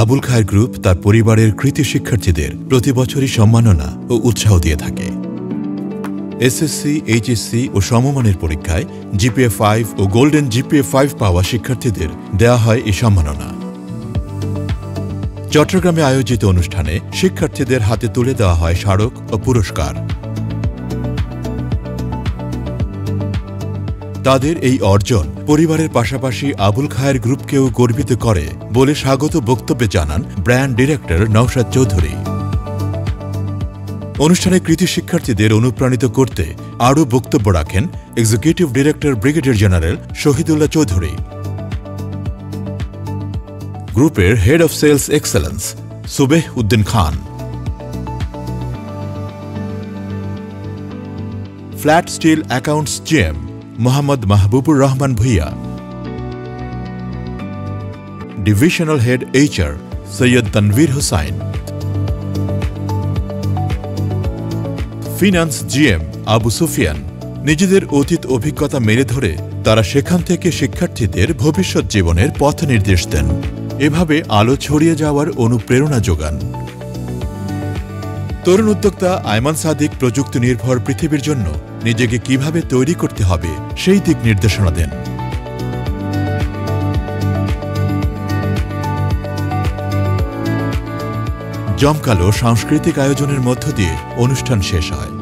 আবুল খায়ের group তার পরিবারের কৃতি শিক্ষার্থীদের প্রতি বছরই সম্মাননা ও উৎসাহ দিয়ে থাকে। এসএসসি, এইচএসসি ও সমমানের পরীক্ষায় জিপিএ 5 ও গোল্ডেন জিপিএ 5 পাওয়া শিক্ষার্থীদের দেয়া হয় এই সম্মাননা। চট্টগ্রামে আয়োজিত অনুষ্ঠানে শিক্ষার্থীদের হাতে তুলে দেওয়া হয় স্মারক ও পুরস্কার। তাদের এই অর্জন পরিবারের পাশাপাশি আবুল খায়ের গ্রুপকেও গর্বিত করে বলে স্বাগত বক্তব্যে জানান ব্র্যান্ড ডিরেক্টর নওশাদ চৌধুরী। অনুষ্ঠানে কৃতি শিক্ষার্থীদের অনুপ্রাণিত করতে আরও বক্তব্য রাখেন executive director brigadier general Shahidullah Chowdhury, গ্রুপের head of sales excellence Subeh Uddin Khan, flat steel accounts GM Mohammad Mahbubur Rahman Bhuiyan, divisional head HR Syed Tanvir Hussain, finance GM Abu Sufian. নিজেদের অতীত অভিজ্ঞতা মেলে ধরে তারা সেখান থেকে শিক্ষার্থীদের ভবিষ্যৎ জীবনের পথ নির্দেশ দেন, এভাবে আলো ছড়িয়ে যাওয়ার অনুপ্রেরণা যোগান। তরুণ উদ্যোক্তা আয়মান সাদিক প্রযুক্তি নির্ভর পৃথিবীর জন্য নিজেকে কিভাবে তৈরি করতে হবে সেই দিক নির্দেশনা দেন। জমকালো সাংস্কৃতিক আয়োজনের মধ্য দিয়ে অনুষ্ঠান শেষ হয়।